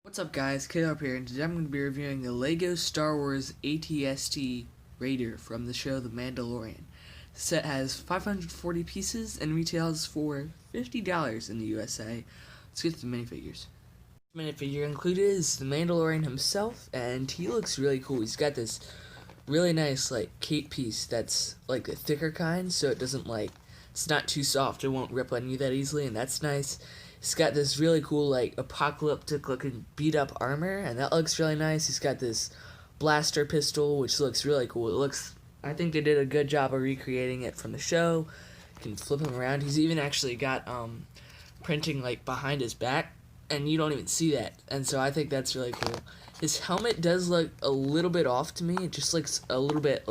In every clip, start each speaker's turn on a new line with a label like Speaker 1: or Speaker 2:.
Speaker 1: What's up guys, Caleb here, and today I'm going to be reviewing the LEGO Star Wars AT-ST Raider from the show The Mandalorian. The set has 540 pieces and retails for $50 in the USA. Let's get to the minifigures. The minifigure included is the Mandalorian himself, and he looks really cool. He's got this really nice cape piece that's like the thicker kind, so it doesn't it's not too soft, it won't rip on you that easily, and that's nice. He's got this really cool apocalyptic looking beat up armor, and that looks really nice. He's got this blaster pistol which looks really cool. I think they did a good job of recreating it from the show. You can flip him around. He's even actually got printing behind his back, and you don't even see that, and so I think that's really cool. His helmet does look a little bit off to me. It just looks a little bit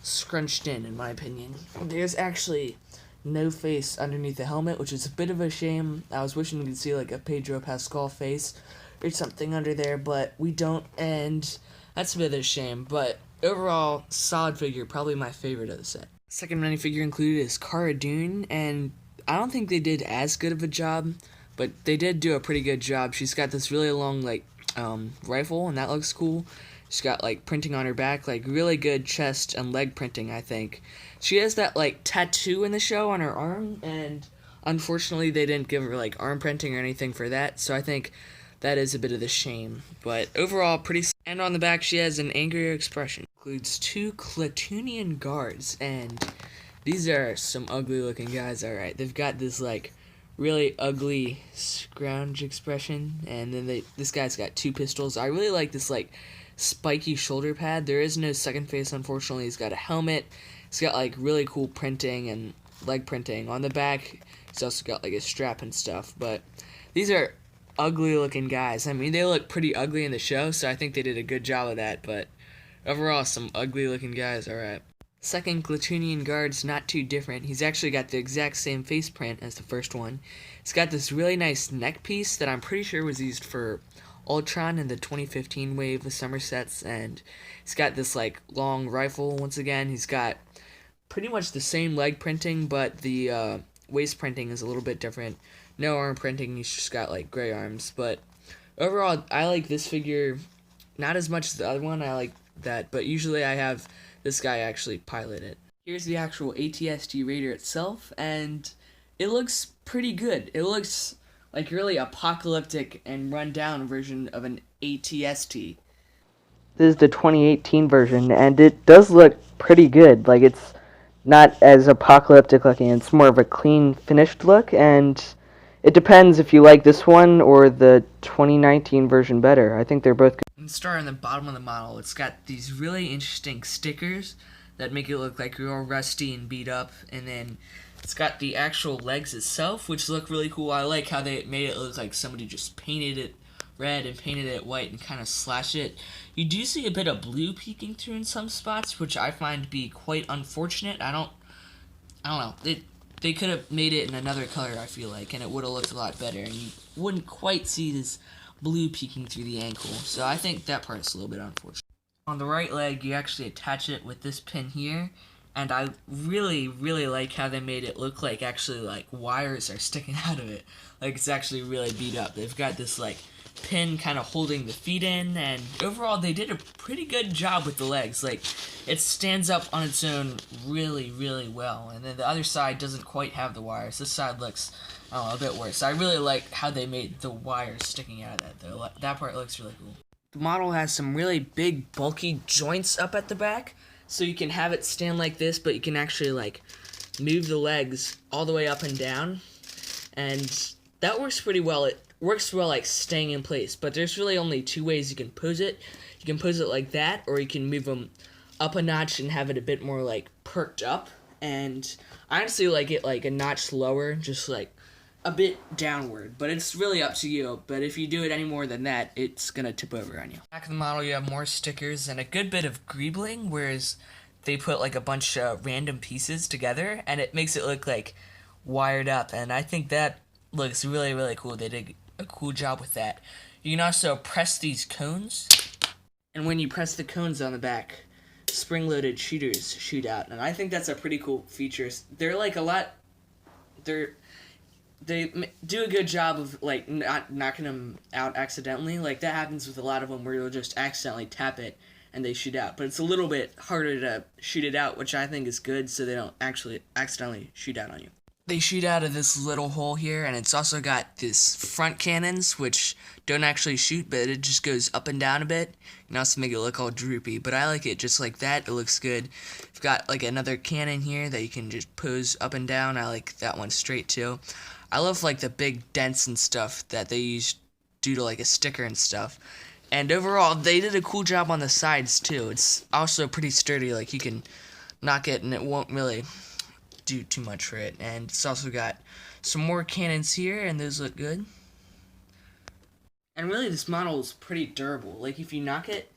Speaker 1: scrunched in my opinion. There's actually no face underneath the helmet, which is a bit of a shame. I was wishing we could see a Pedro Pascal face or something under there, but we don't, and that's a bit of a shame. But overall, solid figure, probably my favorite of the set. Second minifigure included is Cara Dune, and I don't think they did as good of a job, but they did do a pretty good job. She's got this really long rifle, and that looks cool. She's got printing on her back, really good chest and leg printing, I think. She has that tattoo in the show on her arm, and unfortunately they didn't give her arm printing or anything for that, so I think that is a bit of the shame. But overall, and on the back she has an angrier expression. Includes two Klatooinian guards, and these are some ugly looking guys, alright. They've got this really ugly scrounge expression, and then this guy's got two pistols. I really like this spiky shoulder pad. There is no second face, unfortunately. He's got a helmet. He's got really cool printing and leg printing on the back. He's also got a strap and stuff. But these are ugly looking guys. I mean, they look pretty ugly in the show, so I think they did a good job of that. But overall, some ugly looking guys. Alright. Second Klatooinian guard's not too different. He's actually got the exact same face print as the first one. He's got this really nice neck piece that I'm pretty sure was used for Ultron in the 2015 wave of summer sets, and he's got this long rifle once again. He's got pretty much the same leg printing, but the waist printing is a little bit different. No arm printing, he's just got gray arms. But overall, I like this figure not as much as the other one. I like that, but usually I have this guy actually pilot it. Here's the actual AT-ST Raider itself, and it looks pretty good. It looks really apocalyptic and run-down version of an AT-ST. This is the 2018 version, and it does look pretty good. It's not as apocalyptic looking. It's more of a clean, finished look, and it depends if you like this one or the 2019 version better. I think they're both good. And start on the bottom of the model, it's got these really interesting stickers that make it look real rusty and beat up, and then it's got the actual legs itself, which look really cool. I like how they made it look like somebody just painted it red and painted it white and kind of slashed it. You do see a bit of blue peeking through in some spots, which I find to be quite unfortunate. I don't know. They could have made it in another color, I feel like, and it would have looked a lot better, and you wouldn't quite see this blue peeking through the ankle. So I think that part's a little bit unfortunate. On the right leg, you actually attach it with this pin here, and I really, really like how they made it look actually wires are sticking out of it. It's actually really beat up. They've got this pin kind of holding the feet in, and overall they did a pretty good job with the legs. It stands up on its own really, really well, and then the other side doesn't quite have the wires. This side looks a bit worse. I really like how they made the wires sticking out of that, though. That part looks really cool. The model has some really big, bulky joints up at the back, so you can have it stand like this, but you can actually move the legs all the way up and down, and that works pretty well. It works well staying in place, but there's really only two ways you can pose it. You can pose it like that, or you can move them up a notch and have it a bit more perked up, and I honestly like it a notch lower, just a bit downward, but it's really up to you. But if you do it any more than that, it's gonna tip over on you. Back of the model, you have more stickers and a good bit of greebling, whereas they put a bunch of random pieces together, and it makes it look wired up, and I think that looks really, really cool. They did a cool job with that. You can also press these cones, and when you press the cones on the back, spring-loaded shooters shoot out, and I think that's a pretty cool feature. They're do a good job of like not knocking them out accidentally. Like that happens with a lot of them where you'll just accidentally tap it and they shoot out. But it's a little bit harder to shoot it out, which I think is good, so they don't actually accidentally shoot out on you. They shoot out of this little hole here, and it's also got this front cannons, which don't actually shoot, but it just goes up and down a bit. You can also make it look all droopy, but I like it just like that. It looks good. You've got like another cannon here that you can just pose up and down. I like that one straight too. I love like the big dents and stuff that they use due to like a sticker and stuff. And overall, they did a cool job on the sides too. It's also pretty sturdy, like you can knock it and it won't really do too much for it. And it's also got some more cannons here, and those look good. And really, this model is pretty durable. Like if you knock it,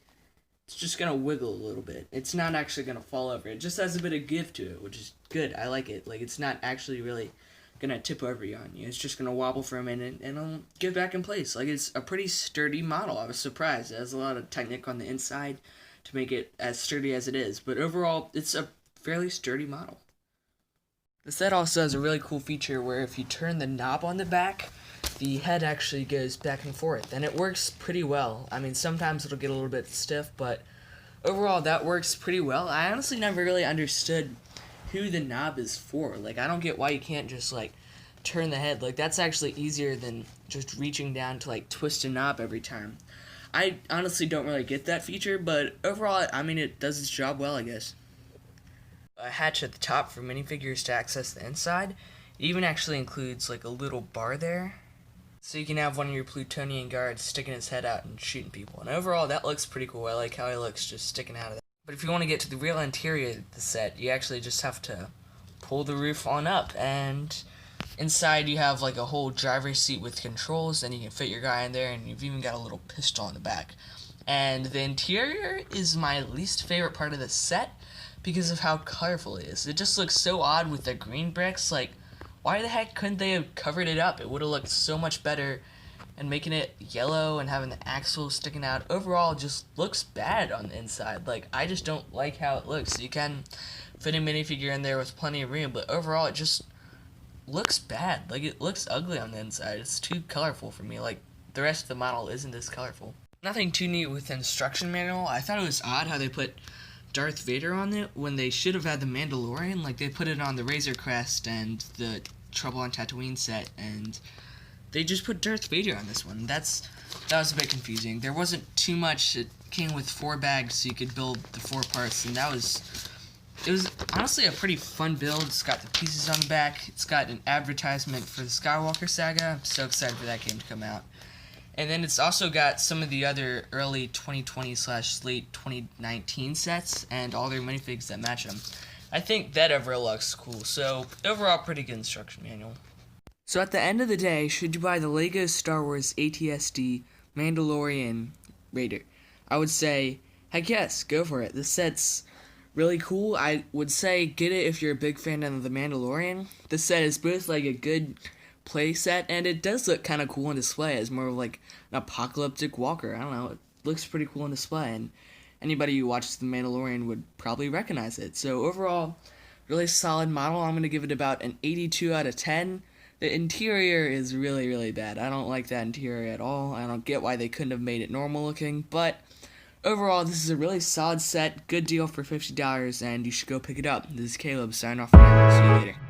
Speaker 1: it's just gonna wiggle a little bit. It's not actually gonna fall over. It just has a bit of give to it, which is good. I like it. Like it's not actually really gonna tip over on you. It's just gonna wobble for a minute and it'll get back in place. Like it's a pretty sturdy model. I was surprised. It has a lot of Technic on the inside to make it as sturdy as it is. But overall, it's a fairly sturdy model. The set also has a really cool feature where if you turn the knob on the back, the head actually goes back and forth, and it works pretty well. I mean, sometimes it'll get a little bit stiff, but overall that works pretty well. I honestly never really understood who the knob is for. Like, I don't get why you can't just, like, turn the head. Like, that's actually easier than just reaching down to, like, twist a knob every time. I honestly don't really get that feature, but overall, I mean, it does its job well, I guess. A hatch at the top for minifigures to access the inside. It even actually includes like a little bar there, so you can have one of your Plutonian guards sticking his head out and shooting people. And overall, that looks pretty cool. I like how he looks just sticking out of there. But if you want to get to the real interior of the set, you actually just have to pull the roof on up, and inside you have like a whole driver's seat with controls, and you can fit your guy in there, and you've even got a little pistol on the back. And the interior is my least favorite part of the set, because of how colorful it is. It just looks so odd with the green bricks. Like, why the heck couldn't they have covered it up? It would have looked so much better, and making it yellow and having the axle sticking out overall just looks bad on the inside. Like, I just don't like how it looks. You can fit a minifigure in there with plenty of room, but overall it just looks bad. Like, it looks ugly on the inside. It's too colorful for me. Like, the rest of the model isn't this colorful. Nothing too neat with the instruction manual. I thought it was odd how they put Darth Vader on it when they should have had the Mandalorian. Like, they put it on the Razor Crest and the Trouble on Tatooine set, and they just put Darth Vader on this one. That was a bit confusing. There wasn't too much. It came with 4 bags, so you could build the 4 parts, and it was honestly a pretty fun build. It's got the pieces on the back. It's got an advertisement for the Skywalker saga. I'm so excited for that game to come out. And then it's also got some of the other early 2020/late 2019 sets and all their minifigs that match them. I think that overall looks cool. So overall, pretty good instruction manual. So at the end of the day, should you buy the LEGO Star Wars AT-ST Mandalorian Raider? I would say, heck yes, go for it. The set's really cool. I would say get it if you're a big fan of the Mandalorian. The set is both like a good play set, and it does look kind of cool on display as more of like an apocalyptic walker. I don't know, it looks pretty cool on display, and anybody who watches The Mandalorian would probably recognize it. So overall, really solid model. I'm going to give it about an 82 out of 10. The interior is really, really bad. I don't like that interior at all. I don't get why they couldn't have made it normal looking, but overall, this is a really solid set, good deal for $50, and you should go pick it up. This is Caleb, signing off for now. See you later.